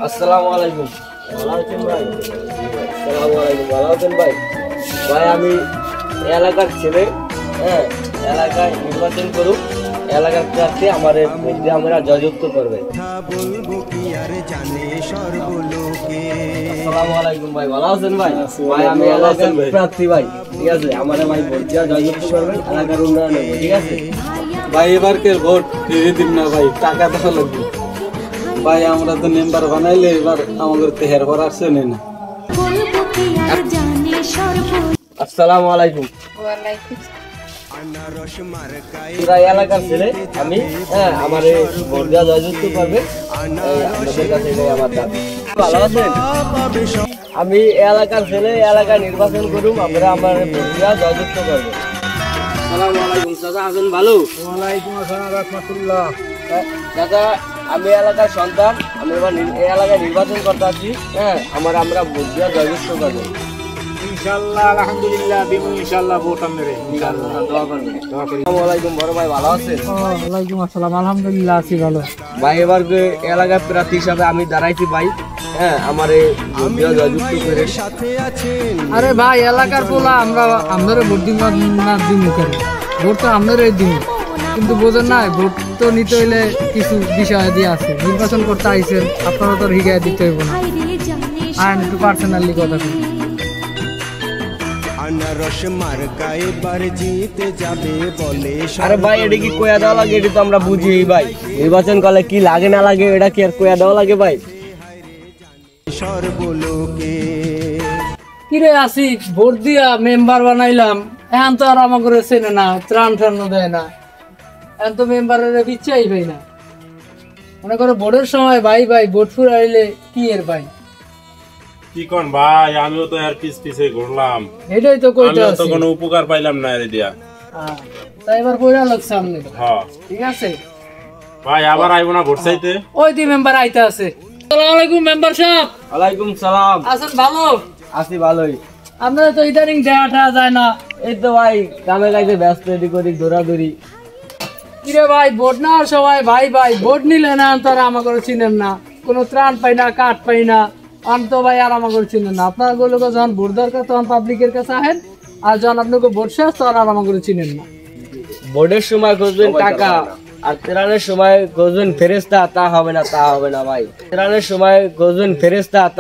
আসসালামু আলাইকুম। ভালো আছেন ভাই? আসসালামু আলাইকুম। ভালো আছেন ভাই? ভাই আমি এলাকার ছেলে, হ্যাঁ, এলাকায় নির্বাচন করুক, এলাকার প্রার্থী আমাদের আমরা জয়যুক্ত করবে। আসসালামু আলাইকুম ভাই, ভালো আছেন ভাই? ভাই আমি এলাকার প্রার্থী ভাই, ঠিক আছে, আমাদের ভাই ভোট দেওয়া জয়যুক্ত করবেন, এলাকার উন্নয়ন হবে, ঠিক আছে ভাই? এবারকে ভোট ফিরে দিন না ভাই, টাকা দেওয়া লাগবে ভাই। আমরা তো মেম্বার বানাইলে এবার আমাদের তো হেরবার আসছে না। আসসালামু আলাইকুম। এলাকার ছেলে আমি, হ্যাঁ, আমার ভোট দেওয়া জয়যুক্ত করবে, আপনাদের কাছে এটাই আমার দাবি। ভালো আছেন? আমি এলাকার ছেলে, এলাকায় নির্বাচন করুম, আমরা আমার ভোট দেওয়া জয়যুক্ত করবো। আসসালামু আলাইকুম। চাচা আছেন ভালো? ওয়ালাইকুম আসসালাম রাহমাতুল্লাহ। দাদা আমি এলাকার সন্তান, আমি এবার এই এলাকায় নির্বাচন করতে আসছি, হ্যাঁ, আমরা ভোট দেওয়া জয়যুক্ত করবো ইনশাআল্লাহ। আলহামদুলিল্লাহ দিব ইনশাআল্লাহ ভোট আমরে ইনশাআল্লাহ। দোয়া করবেন। আসসালামু আলাইকুম বড় ভাই, ভালো আছেন? ওয়ালাইকুম আসসালাম, আলহামদুলিল্লাহ আছি ভালো। ভাই এবার এলাকার প্রার্থী হিসাবে আমি দাঁড়াইছি ভাই, হ্যাঁ, আমার ভোট দেওয়া জয়যুক্ত করে। আরে ভাই এলাকার পোলা আমরা আপনারা ভোট দিব না দিন করে ভোট তো আপনারাই দিন, কিন্তু বোঝেন না ভোট তো নিতে হইলে কিছু বিষয় দিয়ে আছে, নির্বাচন করতে আইসেন আপনারা তো হিগায় দিতে হইব না। আর একটু পার্সোনালি কথা বলি। আরে ভাই এটা কি কোয়া দেওয়া লাগে? এটা তো আমরা বুঝি ভাই, নির্বাচন করলে কি লাগে না লাগে এটা কি আর কোয়া দেওয়া লাগে ভাই? কিরে আসি ভোট দিয়া মেম্বার বানাইলাম, এখন তো আর আমাকে চেনে না, ত্রাণ টান দেয় না, এখন তো মেম্বারের ইচ্ছাই ভাই না। মনে করো ভোটের সময় ভাই ভাই ভোট ফুরাইলে কি এর ভাই কি কোন ভাই, আমিও তো আর পিছে ঘুরলাম, এটাই তো কইতে আমিও তো আছি। কোনো উপকার পাইলাম না এর দিয়া। তাই এবার কইরা লোক সামনে, হ্যাঁ ঠিক আছে ভাই, আবার আইবো না ভোট চাইতে? ওই দি মেম্বার আইতে আছে। আসসালামু আলাইকুম মেম্বার সাহেব। ওয়ালাইকুম সালাম। আছেন ভালো? আছি ভালোই। আপনারা তো ইদানিং দেখা যায় না। এই তো ভাই কামে কাজে ব্যস্ত, এদিক ওদিক দৌড়াদৌড়ি। কিরে ভাই ভোট নেওয়ার সময় ভাই ভাই ভোট নিলে না তারা আমাকে চিনেন না, কোনো ত্রাণ পাই না, কাঠ পাই না, অন্ত ভাই আর আমাকে চিনেন না। আপনার গুলোকে যখন ভোট দরকার তখন পাবলিকের কাছে আহেন, আর যখন আপনাকে ভোট শেষ তখন আর আমাকে চিনেন না। ভোটের সময় খুঁজবেন টাকা, আর ত্রাণের সময় খুঁজবেন ফেরেস্তা, তা হবে না, তা হবে না ভাই। ত্রাণের সময় খুঁজবেন ফেরেস্তা, তা